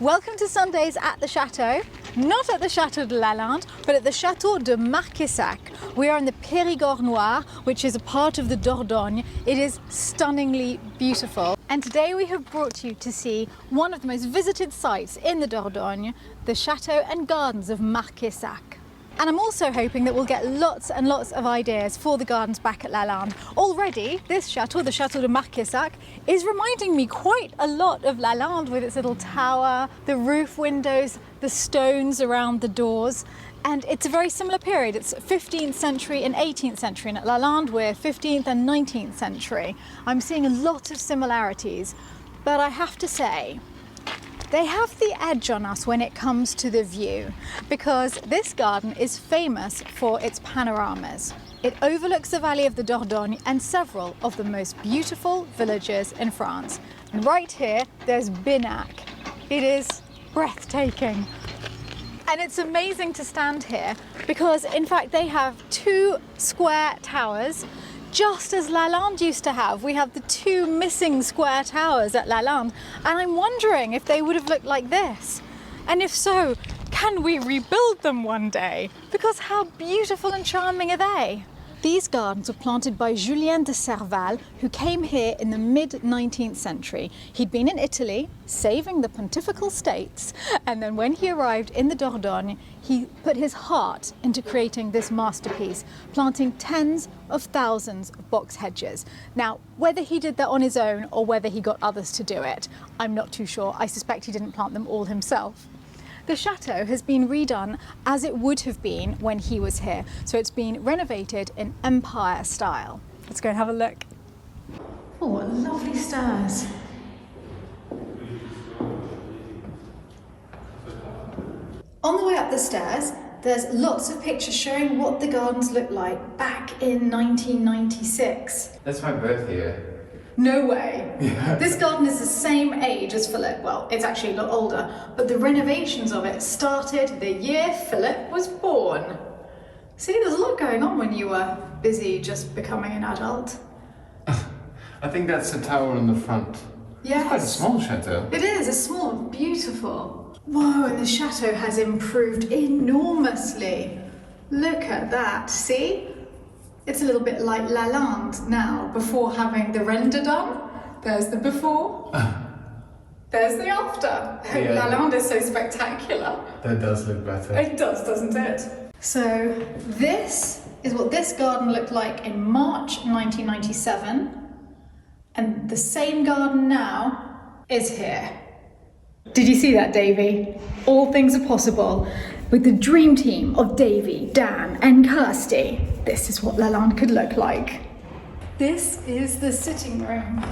Welcome to Sundays at the Chateau, not at the Chateau de Lalande, but at the Chateau de Marqueyssac. We are in the Périgord Noir, which is a part of the Dordogne. It is stunningly beautiful. And today we have brought you to see one of the most visited sites in the Dordogne, the Chateau and Gardens of Marqueyssac. And I'm also hoping that we'll get lots and lots of ideas for the gardens back at Lalande. Already, this chateau, the Chateau de Marqueyssac, is reminding me quite a lot of Lalande with its little tower, the roof windows, the stones around the doors. And it's a very similar period. It's 15th century and 18th century, and at Lalande we're 15th and 19th century. I'm seeing a lot of similarities, but I have to say, they have the edge on us when it comes to the view, because this garden is famous for its panoramas. It overlooks the valley of the Dordogne and several of the most beautiful villages in France. And right here, there's Binac. It is breathtaking. And it's amazing to stand here because, in fact, they have two square towers, just as Lalande used to have. We have the two missing square towers at Lalande, and I'm wondering if they would have looked like this. And if so, can we rebuild them one day? Because how beautiful and charming are they? These gardens were planted by Julien de Cerval, who came here in the mid-19th century. He'd been in Italy, saving the Pontifical States, and then when he arrived in the Dordogne, he put his heart into creating this masterpiece, planting tens of thousands of box hedges. Now, whether he did that on his own or whether he got others to do it, I'm not too sure. I suspect he didn't plant them all himself. The chateau has been redone as it would have been when he was here. So it's been renovated in Empire style. Let's go and have a look. Oh, what lovely stairs. On the way up the stairs, there's lots of pictures showing what the gardens looked like back in 1996. That's my birth year. No way. Yeah. This garden is the same age as Philip. Well, it's actually a lot older, but the renovations of it started the year Philip was born. See, there's a lot going on when you were busy just becoming an adult. I think that's the tower on the front. Yes. It's quite a small chateau. It is, a small, beautiful. Whoa, and the chateau has improved enormously. Look at that, see? It's a little bit like Lalande now, before having the render done. There's the before, there's the after. Yeah. Lalande is so spectacular. That does look better. It does, doesn't it? So this is what this garden looked like in March 1997. And the same garden now is here. Did you see that, Davy? All things are possible. With the dream team of Davy, Dan and Kirsty, this is what Lalande could look like. This is the sitting room.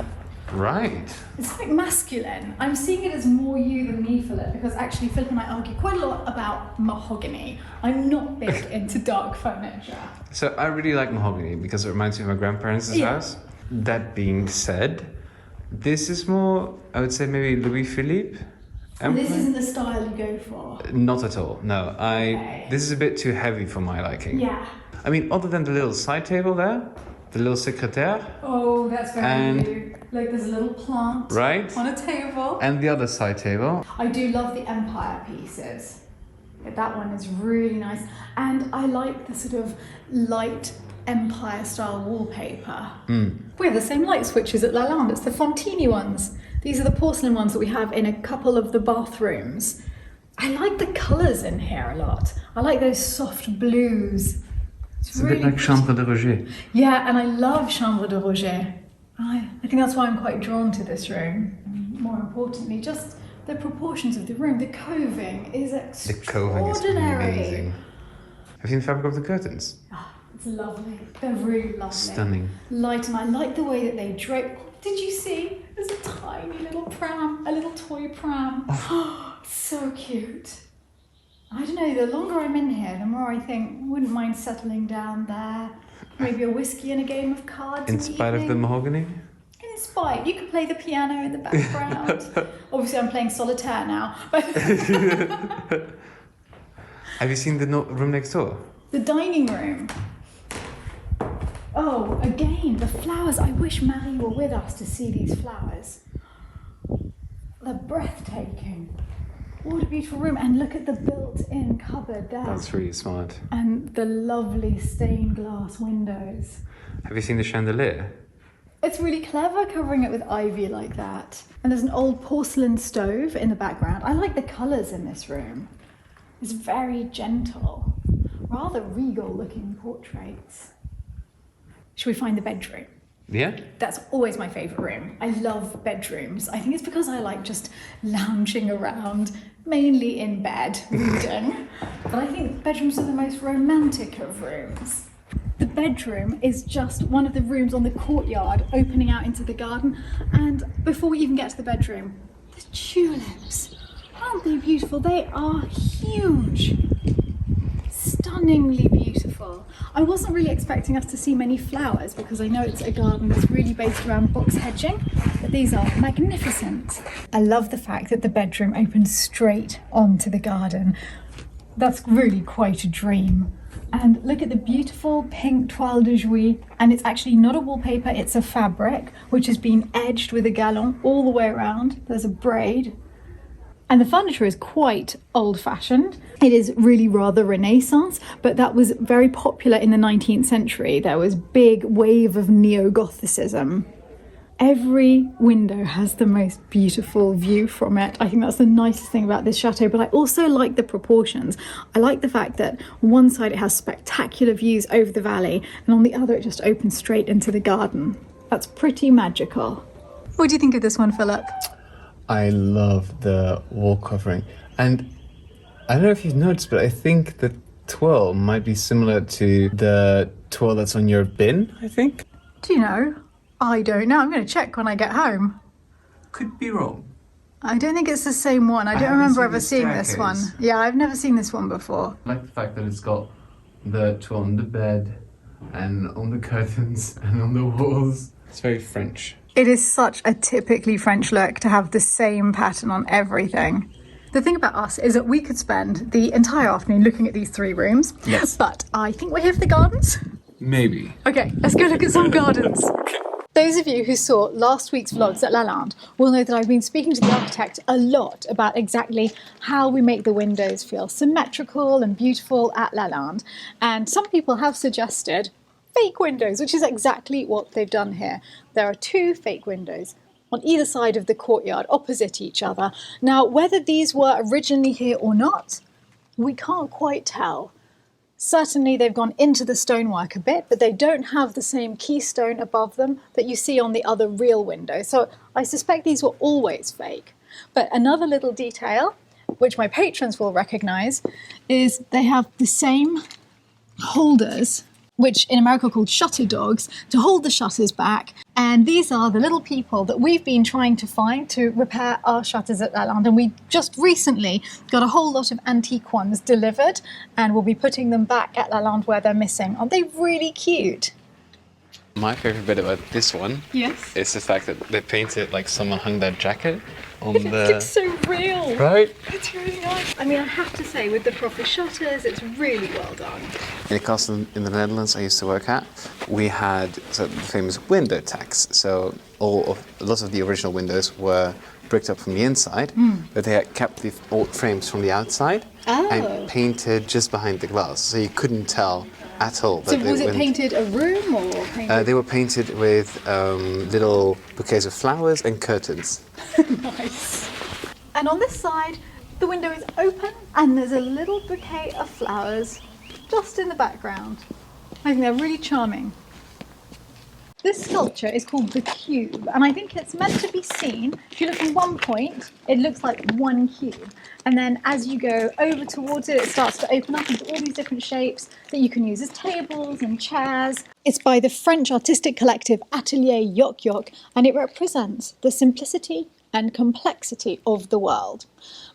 Right. It's like masculine. I'm seeing it as more you than me, Philip, because actually Philip and I argue quite a lot about mahogany. I'm not big into dark furniture. So I really like mahogany because it reminds me of my grandparents' house. That being said, this is more, I would say maybe Louis Philippe. And this isn't the style you go for? Not at all, no. Okay. This is a bit too heavy for my liking. Yeah. I mean, other than the little side table there, the little secrétaire. Oh, that's very And- cute. Like there's a little plant Right. on a table. And the other side table. I do love the Empire pieces. That one is really nice. And I like the sort of light Empire style wallpaper. We have the same light switches at Lalande. It's the Fontini ones. These are the porcelain ones that we have in a couple of the bathrooms. I like the colours in here a lot. I like those soft blues. It's a bit like Chambre de Roger. Yeah, and I love Chambre de Roger. I think that's why I'm quite drawn to this room. More importantly, just the proportions of the room. The coving is The extraordinary. coving is amazing. Have you seen the fabric of the curtains? Ah, it's lovely. They're really lovely. Stunning. Light, and I like the way that they drape. Did you see? There's a tiny little pram, a little toy pram. Oh, so cute. I don't know, the longer I'm in here, the more I think, wouldn't mind settling down there. Maybe a whiskey and a game of cards. In spite of the mahogany? In spite. You could play the piano in the background. Obviously, I'm playing solitaire now. Have you seen the room next door? The dining room. Oh, again, the flowers. I wish Marie were with us to see these flowers. They're breathtaking. What a beautiful room. And look at the built-in cupboard there. That's really smart. And the lovely stained glass windows. Have you seen the chandelier? It's really clever covering it with ivy like that. And there's an old porcelain stove in the background. I like the colours in this room. It's very gentle, rather regal looking portraits. Should we find the bedroom? Yeah? That's always my favourite room. I love bedrooms. I think it's because I like just lounging around, mainly in bed, reading. But I think bedrooms are the most romantic of rooms. The bedroom is just one of the rooms on the courtyard opening out into the garden. And before we even get to the bedroom, the tulips. Aren't they beautiful? They are huge. Stunningly beautiful. I wasn't really expecting us to see many flowers because I know it's a garden that's really based around box hedging, but these are magnificent. I love the fact that the bedroom opens straight onto the garden. That's really quite a dream. And look at the beautiful pink toile de jouy, and it's actually not a wallpaper, it's a fabric which has been edged with a galon all the way around. There's a braid. And the furniture is quite old-fashioned. It is really rather Renaissance, but that was very popular in the 19th century. There was a big wave of neo-Gothicism. Every window has the most beautiful view from it. I think that's the nicest thing about this chateau, but I also like the proportions. I like the fact that on one side it has spectacular views over the valley, and on the other it just opens straight into the garden. That's pretty magical. What do you think of this one, Philip? I love the wall covering. And I don't know if you've noticed, but I think the twirl might be similar to the twirl that's on your bin, I think. Do you know? I don't know. I'm going to check when I get home. Could be wrong. I don't think it's the same one. I don't remember ever seeing this one. Yeah, I've never seen this one before. I like the fact that it's got the twirl on the bed and on the curtains and on the walls. It's very French. It is such a typically French look to have the same pattern on everything. The thing about us is that we could spend the entire afternoon looking at these three rooms. Yes. But I think we're here for the gardens. Maybe. Okay, let's go look at some gardens. Those of you who saw last week's vlogs at Lalande will know that I've been speaking to the architect a lot about exactly how we make the windows feel symmetrical and beautiful at Lalande. And some people have suggested fake windows, which is exactly what they've done here. There are two fake windows on either side of the courtyard, opposite each other. Now, whether these were originally here or not, we can't quite tell. Certainly they've gone into the stonework a bit, but they don't have the same keystone above them that you see on the other real windows. So I suspect these were always fake. But another little detail, which my patrons will recognise, is they have the same holders, which in America are called shutter dogs, to hold the shutters back. And these are the little people that we've been trying to find to repair our shutters at Lalande. And we just recently got a whole lot of antique ones delivered, and we'll be putting them back at Lalande where they're missing. Aren't they really cute? My favorite bit about this one is the fact that they painted like someone hung their jacket on It looks so real. Right? It's really nice. I mean, I have to say, with the proper shutters, it's really well done. In a castle in the Netherlands I used to work at, we had the famous window tax. So lots of the original windows were bricked up from the inside, but they had kept the old frames from the outside and painted just behind the glass, so you couldn't tell at all. So was it painted a room or painted? They were painted with little bouquets of flowers and curtains. Nice. And on this side, the window is open and there's a little bouquet of flowers just in the background. I think they're really charming. This sculpture is called the Cube, and I think it's meant to be seen. If you look from one point, it looks like one cube. And then as you go over towards it, it starts to open up into all these different shapes that you can use as tables and chairs. It's by the French artistic collective Atelier Yoc Yoc, and it represents the simplicity and complexity of the world.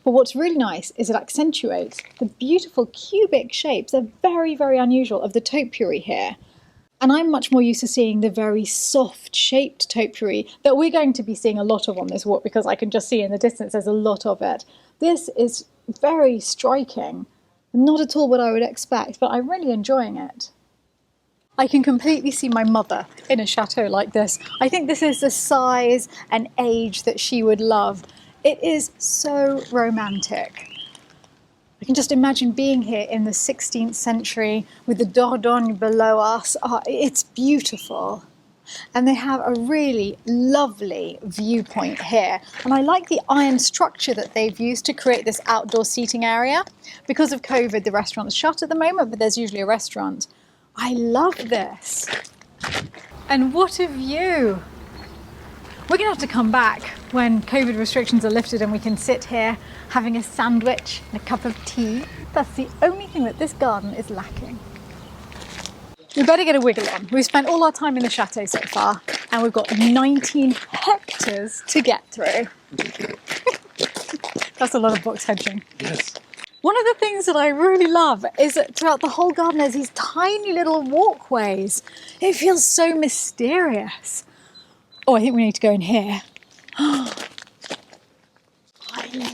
But what's really nice is it accentuates the beautiful cubic shapes. They're very, very unusual of the topiary here. And I'm much more used to seeing the very soft shaped topiary that we're going to be seeing a lot of on this walk, because I can just see in the distance there's a lot of it. This is very striking. Not at all what I would expect, but I'm really enjoying it. I can completely see my mother in a chateau like this. I think this is the size and age that she would love. It is so romantic. I can just imagine being here in the 16th century with the Dordogne below us. Oh, it's beautiful. And they have a really lovely viewpoint here. And I like the iron structure that they've used to create this outdoor seating area. Because of COVID, the restaurant's shut at the moment, but there's usually a restaurant. I love this. And what a view! We're going to have to come back when COVID restrictions are lifted and we can sit here having a sandwich and a cup of tea. That's the only thing that this garden is lacking. We better get a wiggle on. We've spent all our time in the chateau so far and we've got 19 hectares to get through. That's a lot of box hedging. Yes. One of the things that I really love is that throughout the whole garden there's these tiny little walkways. It feels so mysterious. Oh, I think we need to go in here. I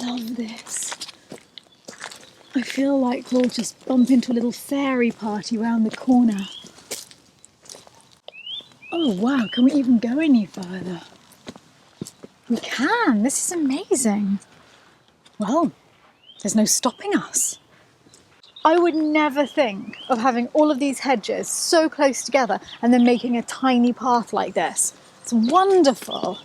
love this. I feel like we'll just bump into a little fairy party round the corner. Oh wow, can we even go any further? We can, this is amazing. Well, there's no stopping us. I would never think of having all of these hedges so close together and then making a tiny path like this. It's wonderful.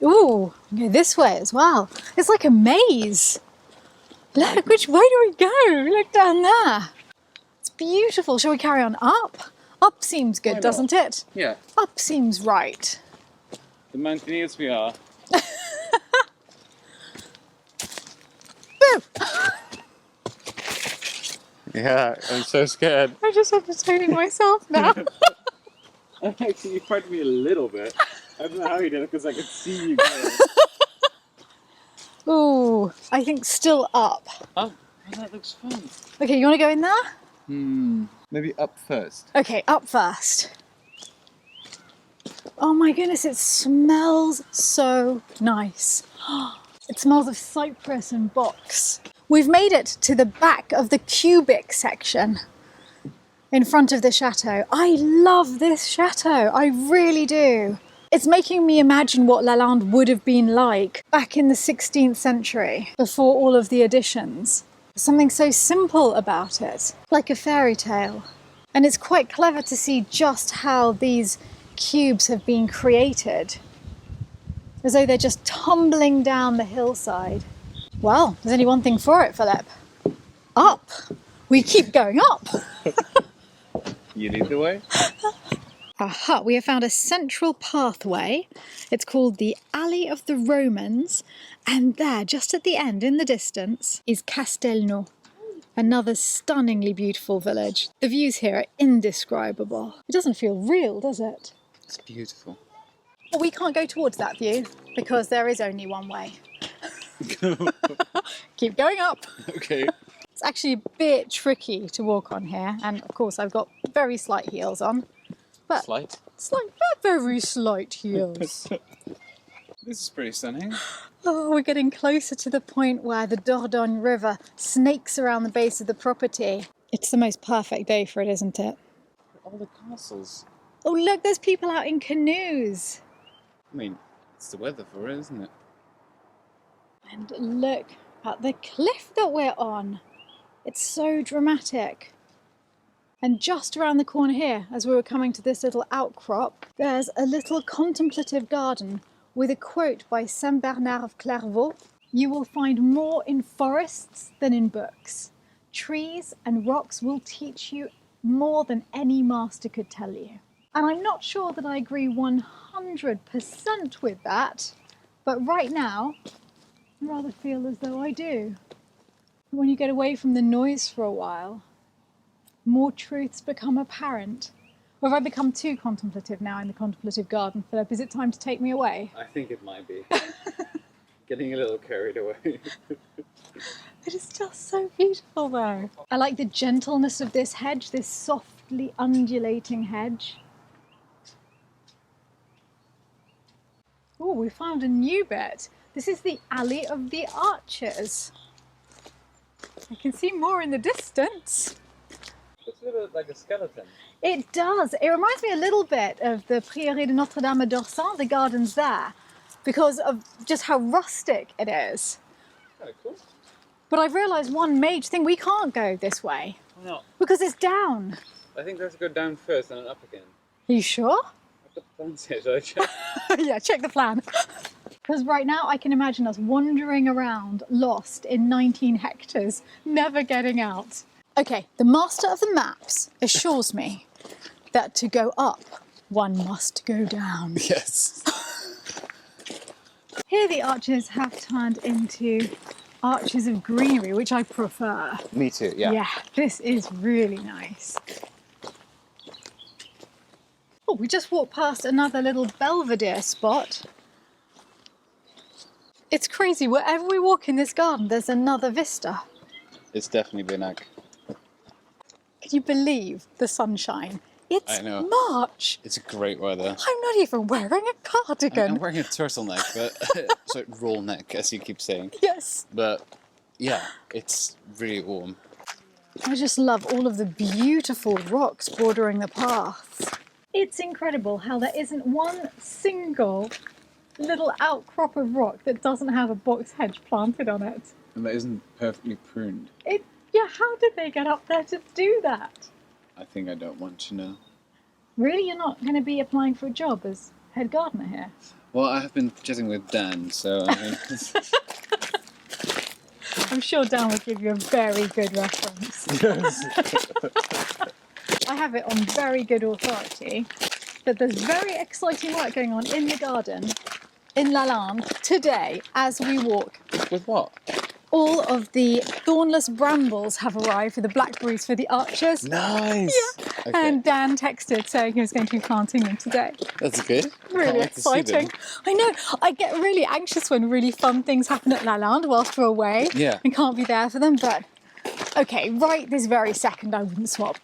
Ooh, go this way as well. It's like a maze. Look, which way do we go? Look down there. It's beautiful. Shall we carry on up? Up seems good, doesn't it? Yeah. Up seems right. The mountaineers we are. Boo! Yeah, I'm so scared. I'm just entertaining myself now. Actually, you frightened me a little bit. I don't know how you did it because I could see you going. Ooh, I think still up. Oh, that looks fun. Okay, you want to go in there? Maybe up first. Okay, up first. Oh my goodness, it smells so nice. It smells of cypress and box. We've made it to the back of the cubic section in front of the chateau. I love this chateau, I really do. It's making me imagine what Lalande would have been like back in the 16th century, before all of the additions. There's something so simple about it, like a fairy tale. And it's quite clever to see just how these cubes have been created, as though they're just tumbling down the hillside. Well, there's only one thing for it, Philip. Up! We keep going up! You lead the way? Aha, we have found a central pathway. It's called the Alley of the Romans. And there, just at the end, in the distance, is Castelnau, another stunningly beautiful village. The views here are indescribable. It doesn't feel real, does it? It's beautiful. Well, we can't go towards that view because there is only one way. Keep going up. Okay. It's actually a bit tricky to walk on here. And of course, I've got very slight heels on. But Slight? very slight heels. This is pretty stunning. Oh, we're getting closer to the point where the Dordon River snakes around the base of the property. It's the most perfect day for it, isn't it? All the castles. Oh, look, there's people out in canoes. I mean, it's the weather for it, isn't it? And look at the cliff that we're on. It's so dramatic. And just around the corner here, as we were coming to this little outcrop, there's a little contemplative garden with a quote by Saint Bernard of Clairvaux. You will find more in forests than in books. Trees and rocks will teach you more than any master could tell you. And I'm not sure that I agree 100% with that, but right now, I rather feel as though I do. When you get away from the noise for a while, more truths become apparent. Or have I become too contemplative now in the contemplative garden, Philip? Is it time to take me away? I think it might be. Getting a little carried away. It is just so beautiful though. I like the gentleness of this hedge, this softly undulating hedge. Oh, we found a new bit. This is the Alley of the Archers. I can see more in the distance. Looks a little bit like a skeleton. It does. It reminds me a little bit of the Prieuré de Notre-Dame d'Orsay, the gardens there. because of just how rustic it is. Kind of cool. But I've realised one major thing, we can't go this way. Why not? Because it's down. I think we have to go down first and then up again. Are you sure? I've got the plans here, shall I check? Yeah, check the plan. Because right now I can imagine us wandering around, lost in 19 hectares, never getting out. Okay, the master of the maps assures me that to go up, one must go down. Yes. Here the arches have turned into arches of greenery, which I prefer. Me too, yeah. Yeah, this is really nice. Oh, we just walked past another little belvedere spot. It's crazy, wherever we walk in this garden, there's another vista. It's definitely Binac. Can you believe the sunshine? It's I know. March. It's great weather. I'm not even wearing a cardigan. I'm wearing a turtleneck, but so roll neck, as you keep saying. Yes. But yeah, it's really warm. I just love all of the beautiful rocks bordering the paths. It's incredible how there isn't one single little outcrop of rock that doesn't have a box hedge planted on it. And that isn't perfectly pruned. Yeah, how did they get up there to do that? I think I don't want to know. Really, you're not going to be applying for a job as head gardener here? Well, I have been chatting with Dan, so I mean... I'm sure Dan will give you a very good reference. Yes. I have it on very good authority that there's very exciting work going on in the garden in Lalande today as we walk. With what? All of the thornless brambles have arrived for the blackberries for the archers. Nice! Yeah. Okay. And Dan texted saying he was going to be planting them today. That's good. Really exciting. I know. I get really anxious when really fun things happen at Lalande whilst we're away. Yeah. And can't be there for them, but okay, right this very second I wouldn't swap.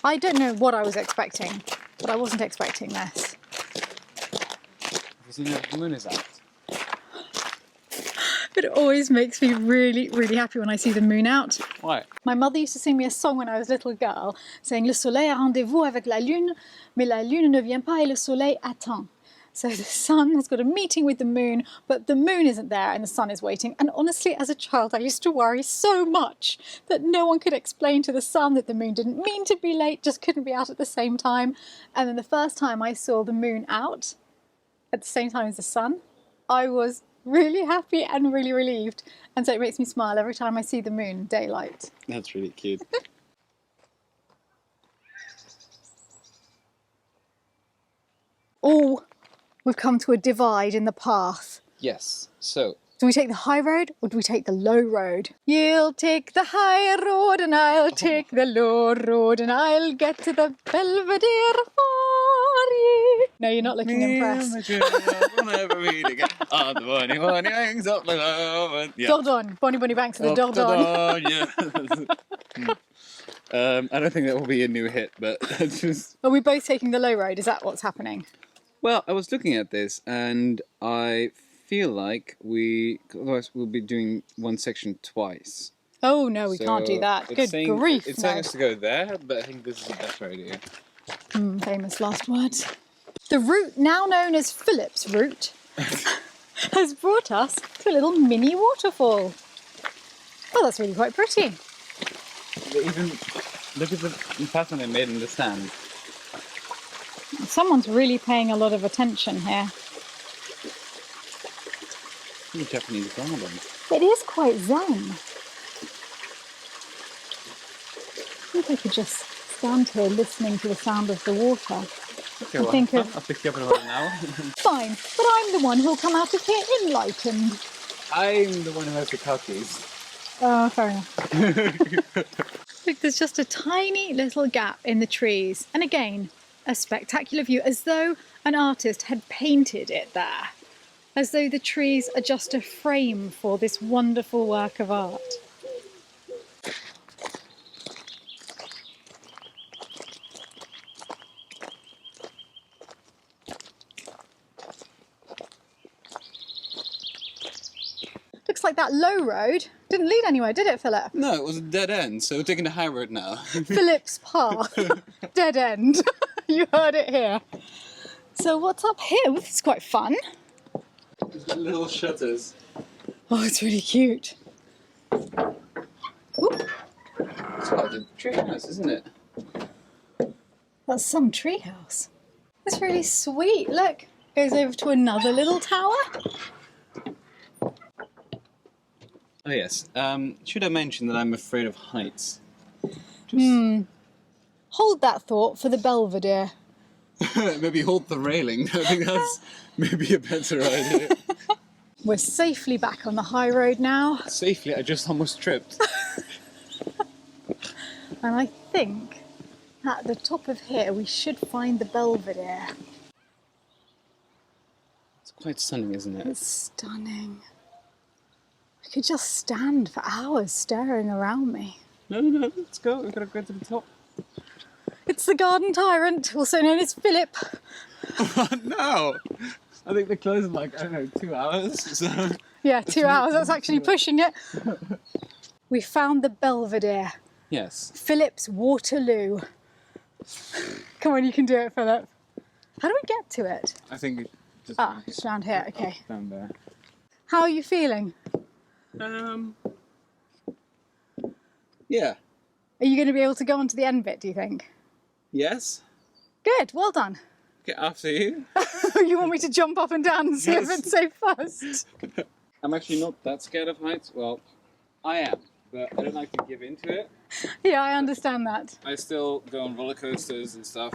I don't know what I was expecting, but I wasn't expecting this. Because you know the moon is out. It always makes me really, really happy when I see the moon out. Why? My mother used to sing me a song when I was a little girl, saying Le soleil a rendez-vous avec la lune, mais la lune ne vient pas et le soleil attend. So the sun has got a meeting with the moon, but the moon isn't there and the sun is waiting. And honestly, as a child, I used to worry so much that no one could explain to the sun that the moon didn't mean to be late, just couldn't be out at the same time. And then the first time I saw the moon out at the same time as the sun, I was really happy and really relieved, and so it makes me smile every time I see the moon in daylight. That's really cute. Oh, we've come to a divide in the path. Yes, so... Do we take the high road or do we take the low road? You'll take the high road and I'll take the low road and I'll get to the Belvedere for you. No, you're not looking impressed. Dordogne, Bonnie Banks of the Dordogne. I don't think that will be a new hit, but it's just... Are we both taking the low road? Is that what's happening? Well, I was looking at this and I feel like otherwise we'll be doing one section twice. Oh no, we can't do that. Good grief. It's saying us to go there, but I think this is a better idea. Famous last words. The route, now known as Philip's route, has brought us to a little mini waterfall. Oh, that's really quite pretty. Even look at the pattern they made in the sand. Someone's really paying a lot of attention here. The Japanese garden. It is quite zen. I think I could just stand here listening to the sound of the water. Okay, and well, think of... I'll pick you up in about an hour. Fine, but I'm the one who'll come out of here enlightened. I'm the one who has the cookies. Oh, fair enough. Look, there's just a tiny little gap in the trees. And again, a spectacular view, as though an artist had painted it there. As though the trees are just a frame for this wonderful work of art. Looks like that low road didn't lead anywhere, did it, Philip? No, it was a dead end, so we're taking the high road now. Philip's path. Dead end. You heard it here. So what's up here? Well, this is quite fun. Little shutters. Oh, it's really cute. Ooh, It's quite a treehouse, isn't it? that's some treehouse. That's really sweet. Look, goes over to another little tower. Oh yes. Should I mention that I'm afraid of heights? Hold that thought for the Belvedere. Maybe hold the railing. I think that's maybe a better idea. We're safely back on the high road now. Safely, I just almost tripped. And I think at the top of here we should find the Belvedere. It's quite stunning, isn't it? It's stunning. I could just stand for hours staring around me. No, let's go. We've got to go to the top. It's the garden tyrant, also known as Philip. No! I think they close in like, I don't know, 2 hours. So. Yeah, 2 hours, that's actually pushing it. We found the Belvedere. Yes. Philip's Waterloo. Come on, you can do it, Philip. How do we get to it? I think just It's around here, okay. down there. How are you feeling? Yeah. Are you going to be able to go on to the end bit, do you think? Yes. Good, well done. Okay, after you. You want me to jump up and down and see if it's safe first? I'm actually not that scared of heights. Well, I am, but I don't like to give in to it. Yeah, I understand that. I still go on roller coasters and stuff.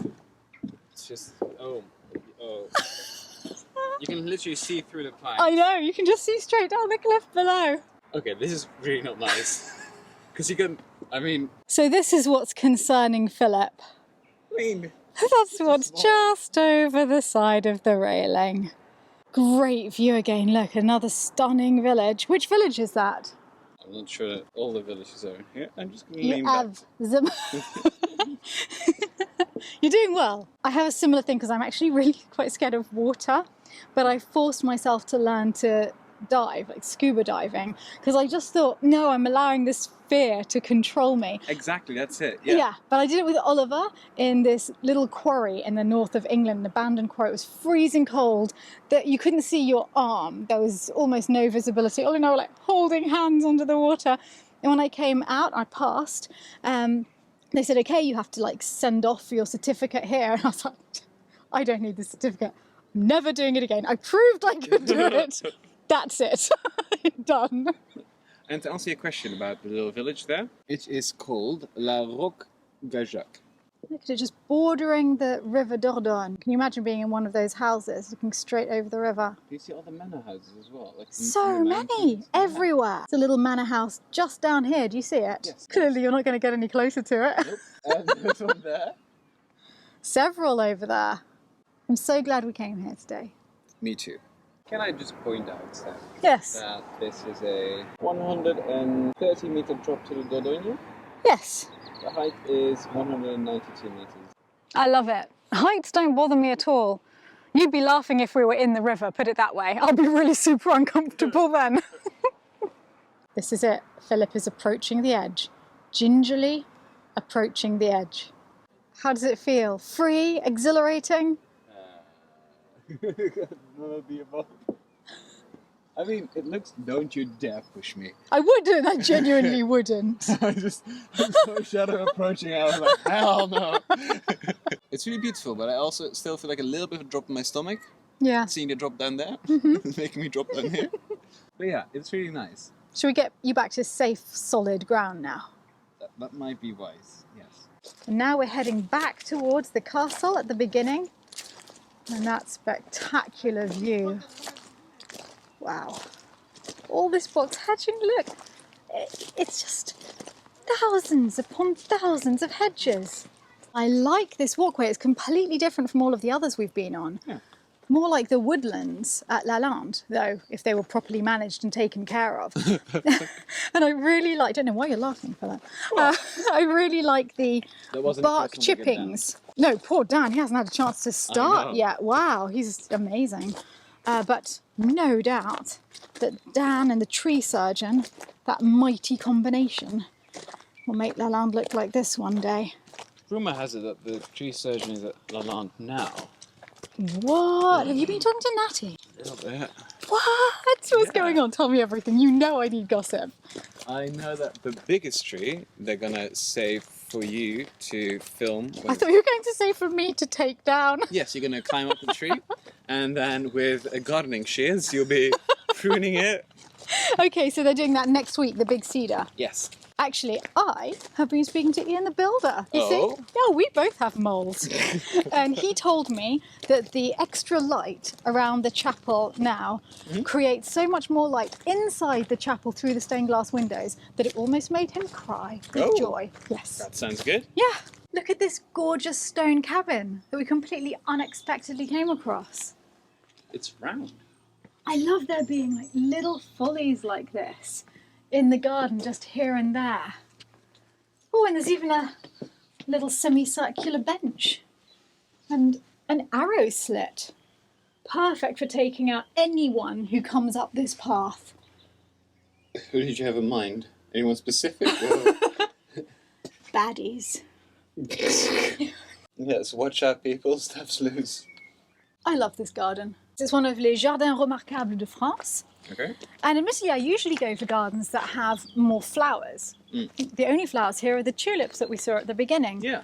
It's just, oh. You can literally see through the pipes. I know, you can just see straight down the cliff below. Okay, this is really not nice. Because you can, So this is what's concerning Philip. That's what's just over the side of the railing. Great view again. Look, another stunning village. Which village is that? I'm not sure that all the villages are in here. I'm just going to You name have You're doing well. I have a similar thing because I'm actually really quite scared of water, but I forced myself to learn to dive, like scuba diving, because I just thought, no, I'm allowing this fear to control me. Exactly, that's it. Yeah, but I did it with Oliver in this little quarry in the north of England, an abandoned quarry. It was freezing cold, that you couldn't see your arm. There was almost no visibility. All in all, like holding hands under the water. And when I came out, I passed. They said, okay, you have to like send off your certificate here. And I was like, I don't need the certificate. I'm never doing it again. I proved I could do it. That's it. Done. And to answer your question about the little village there, it is called La Roque-Gajac. Look at it, just bordering the River Dordogne. Can you imagine being in one of those houses, looking straight over the river? Do you see all the manor houses as well? Like So many, everywhere. It's a little manor house just down here. Do you see it? Yes. Clearly you're not going to get any closer to it. Nope. And there's one there. Several over there. I'm so glad we came here today. Me too. Can I just point out, Sam, Yes. that this is a 130 meter drop to the Dordogne? Yes. The height is 192 meters. I love it. Heights don't bother me at all. You'd be laughing if we were in the river, put it that way. I'll be really super uncomfortable then. This is it. Philip is approaching the edge. Gingerly approaching the edge. How does it feel? Free? Exhilarating? None of the above. I mean, it looks, don't you dare push me. I wouldn't, I genuinely wouldn't. I saw Shadow approaching, I was like, hell no. It's really beautiful, but I also still feel like a little bit of a drop in my stomach. Yeah. Seeing it drop down there, making me drop down here. But yeah, it's really nice. Should we get you back to safe, solid ground now? That might be wise, yes. And now we're heading back towards the castle at the beginning. And that spectacular view. Wow. All this box hedging, look. It's just thousands upon thousands of hedges. I like this walkway. It's completely different from all of the others we've been on. Yeah. More like the woodlands at Lalande, though, if they were properly managed and taken care of. And I really like, I don't know why you're laughing for that. I really like the bark chippings. No, poor Dan, he hasn't had a chance to start yet. Wow, he's amazing. But no doubt that Dan and the tree surgeon, that mighty combination, will make Lalande look like this one day. Rumour has it that the tree surgeon is at Lalande now. What? Have you been talking to Natty? A little bit. What? What's going on? Tell me everything. You know I need gossip. I know that the biggest tree they're gonna save for you to film. I thought you were going to say for me to take down. Yes, you're gonna climb up the tree, and then with a gardening shears, you'll be pruning it. Okay, so they're doing that next week, the big cedar. Yes. Actually, I have been speaking to Ian the builder. You see? Yeah, we both have moles. And he told me that the extra light around the chapel now creates so much more light inside the chapel through the stained glass windows that it almost made him cry with joy. Yes. That sounds good. Yeah. Look at this gorgeous stone cabin that we completely unexpectedly came across. It's round. I love there being like little follies like this in the garden, just here and there. Oh, and there's even a little semicircular bench and an arrow slit. Perfect for taking out anyone who comes up this path. Who did you have in mind? Anyone specific? Baddies. Yes, watch out, people. Stuff's loose. I love this garden. It's one of les jardins remarquables de France. Okay. And admittedly, I usually go for gardens that have more flowers. The only flowers here are the tulips that we saw at the beginning. Yeah.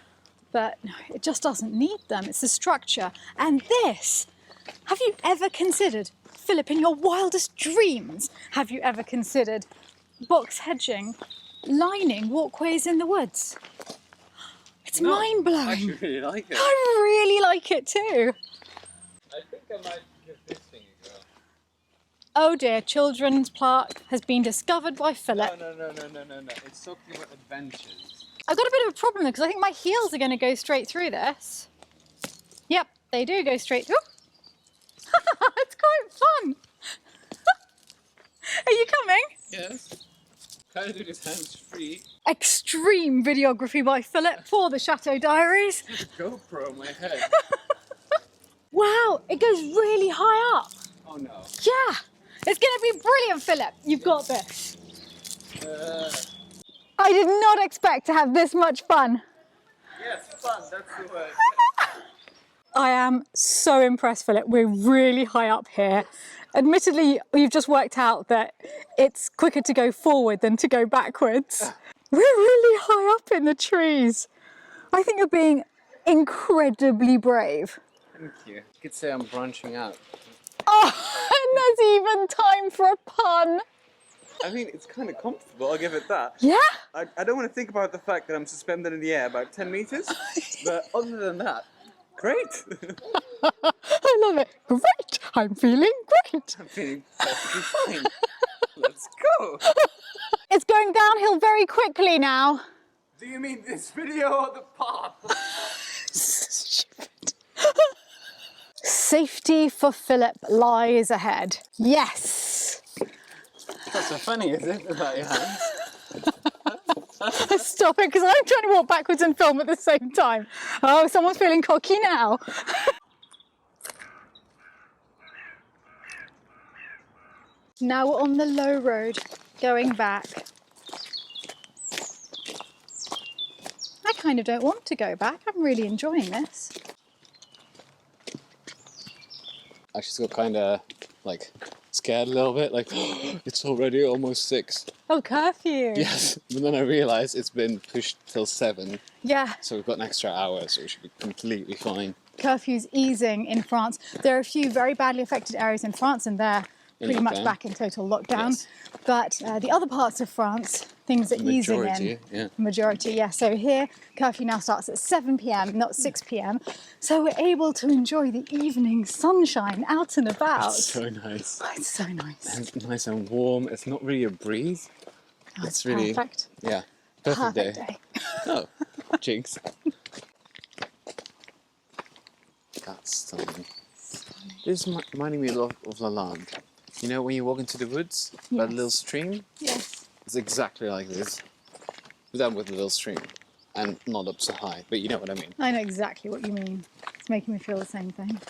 But no, it just doesn't need them. It's the structure. And this, have you ever considered, Philip, in your wildest dreams, have you ever considered box hedging, lining walkways in the woods? It's mind-blowing. I really like it. I really like it too. I think I might give this thing a go. Oh dear, children's park has been discovered by Philip. No. It's talking about adventures. I've got a bit of a problem though, because I think my heels are going to go straight through this. Yep, they do go straight through. It's quite fun. Are you coming? Yes. Kind of do this hands-free. Extreme videography by Philip for the Chateau Diaries. GoPro on my head. Wow, it goes really high up. Oh no. Yeah, it's going to be brilliant, Philip. You've got this. I did not expect to have this much fun. Yes, fun, that's the word. I am so impressed, Philip. We're really high up here. Admittedly, we've just worked out that it's quicker to go forward than to go backwards. We're really high up in the trees. I think you're being incredibly brave. Thank you. You could say I'm branching out. Oh, and there's even time for a pun. I mean, it's kind of comfortable, I'll give it that. Yeah? I don't want to think about the fact that I'm suspended in the air about 10 meters, but other than that, great. I love it. Great. I'm feeling great. I'm feeling perfectly fine. Let's go. It's going downhill very quickly now. Do you mean this video or the path? Stupid. Safety for Philip lies ahead. Yes. That's so funny, is it, about your hands? Stop it, because I'm trying to walk backwards and film at the same time. Oh, someone's feeling cocky now. Now we're on the low road, going back. I kind of don't want to go back. I'm really enjoying this. I just got kind of, like, scared a little bit, like, it's already almost 6. Oh, curfew. Yes, but then I realised it's been pushed till 7. Yeah. So we've got an extra hour, so we should be completely fine. Curfew's easing in France. There are a few very badly affected areas in France, and they're pretty much back in total lockdown. Yes. But the other parts of France, things are easing in. Majority, yeah. Majority, yeah. So here, curfew now starts at 7 p.m, not 6 p.m. So we're able to enjoy the evening sunshine out and about. It's so nice. Oh, it's so nice. And it's nice and warm. It's not really a breeze. Oh, It's really perfect. Yeah, perfect day. Oh, jinx. That's stunning. This is reminding me a lot of Lalande. You know when you walk into the woods, that little stream? Yes. It's exactly like this. But then with a little stream. And not up so high, but you know what I mean. I know exactly what you mean. It's making me feel the same thing.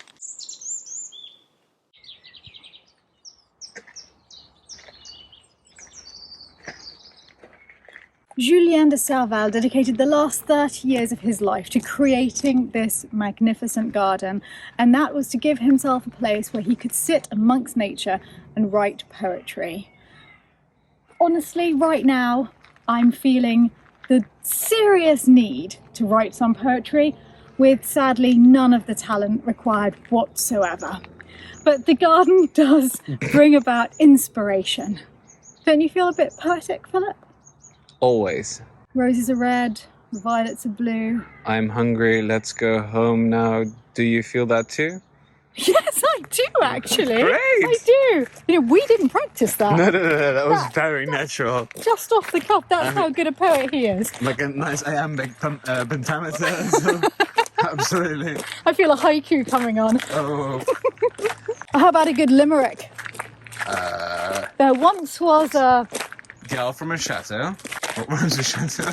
Julien de Cerval dedicated the last 30 years of his life to creating this magnificent garden, and that was to give himself a place where he could sit amongst nature and write poetry. Honestly, right now, I'm feeling the serious need to write some poetry with, sadly, none of the talent required whatsoever. But the garden does bring about inspiration. Don't you feel a bit poetic, Philip? Always. Roses are red, violets are blue. I'm hungry, let's go home now. Do you feel that too? Yes, I do actually. Great! I do. You know, we didn't practice that. No, that was very natural. Just off the cuff, that's how good a poet he is. Like a nice iambic pentameter. So absolutely. I feel a haiku coming on. Oh. How about a good limerick? There once was a Girl from a chateau. What was a chateau?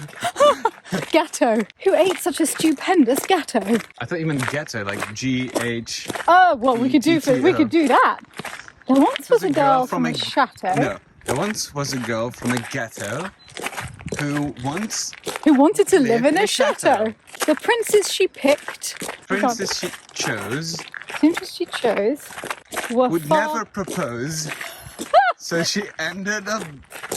ghetto who ate such a stupendous ghetto. I thought you meant ghetto, like G-H... Oh, well, we could do that. There once was a girl from a chateau. No, there once was a girl from a ghetto who wanted to live in a chateau. The princes she picked... Princes she chose... would never propose, so she ended up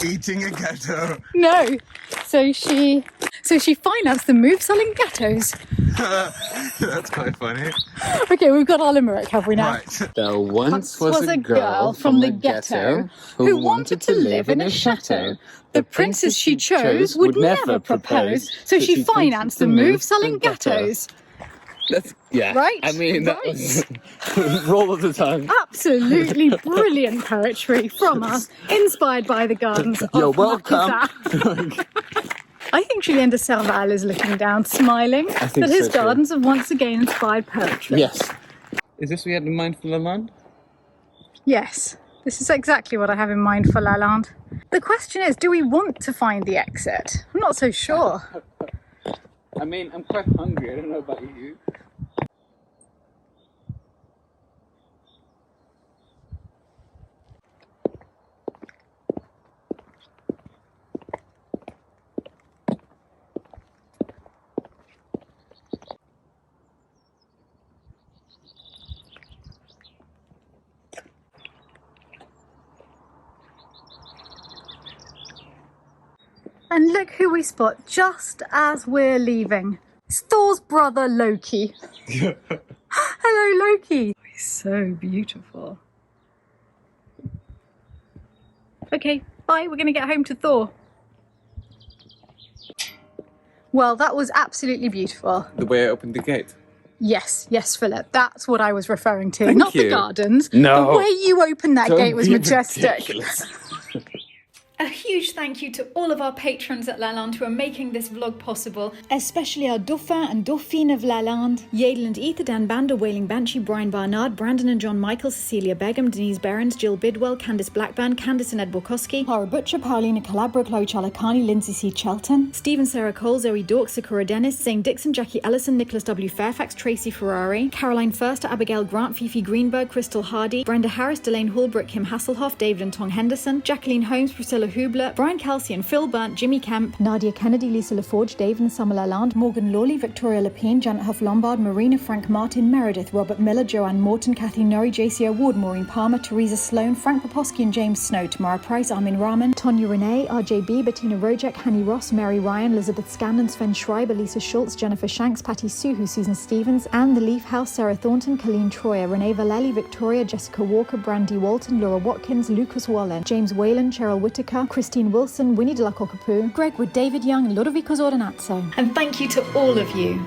eating a ghetto. No, so she financed the move selling ghettos. That's quite funny. Okay, we've got our limerick, have we now? Right. There once was a girl from the ghetto who wanted to live in a chateau. The princes she chose would never propose, so she financed the move selling ghettos. Right? I mean, that was roll of the tongue. Absolutely brilliant poetry from us, inspired by the gardens of You're welcome. Marqueyssac. I think Julien de Cerval is looking down, smiling that his gardens have once again inspired poetry. Yes. Is this what you had in mind for Lalande? Yes, this is exactly what I have in mind for Lalande. The question is, do we want to find the exit? I'm not so sure. I mean, I'm quite hungry. I don't know about you. And look who we spot just as we're leaving. It's Thor's brother, Loki. Hello, Loki. He's so beautiful. Okay, bye. We're going to get home to Thor. Well, that was absolutely beautiful. The way I opened the gate. Yes, Philip. That's what I was referring to. Thank Not you. the gardens. No. The way you opened that gate was majestic. Ridiculous. A huge thank you to all of our patrons at Lalande who are making this vlog possible, especially our Dauphin and Dauphine of Lalande, Yadel and Ether, Dan Bander, Wailing Banshee, Brian Barnard, Brandon and John Michael, Cecilia Begum, Denise Behrens, Jill Bidwell, Candice Blackburn, Candice and Ed Borkowski, Cara Butcher, Paulina Calabro, Chloe Chalakani, Lindsay C. Chelton, Stephen Sarah Cole, Zoe Dork, Sakura Dennis, Zane Dixon, Jackie Ellison, Nicholas W. Fairfax, Tracy Ferrari, Caroline Firster, Abigail Grant, Fifi Greenberg, Crystal Hardy, Brenda Harris, Delane Hallbrook, Kim Hasselhoff, David and Tong Henderson, Jacqueline Holmes, Priscilla Hubler, Brian Kelsey and Phil Burnt, Jimmy Kemp, Nadia Kennedy, Lisa LaForge, Dave and Summer Lalande, Morgan Lawley, Victoria Lepine, Janet Huff Lombard, Marina, Frank Martin, Meredith, Robert Miller, Joanne Morton, Kathy Norrie, JC Ward, Maureen Palmer, Teresa Sloan, Frank Poposky and James Snow, Tamara Price, Armin Rahman, Tonya Renee, RJB, Bettina Rojek, Hanny Ross, Mary Ryan, Elizabeth Scanlon, Sven Schreiber, Lisa Schultz, Jennifer Shanks, Patty Suhu, Susan Stevens, Anne The Leaf House, Sarah Thornton, Colleen Troyer, Renee Valelli, Victoria, Jessica Walker, Brandy Walton, Laura Watkins, Lucas Wallen, James Whalen, Cheryl Whitaker, Christine Wilson, Winnie de la Cockapoo, Greg Wood, David Young, and Ludovico Ordonazzo. And thank you to all of you.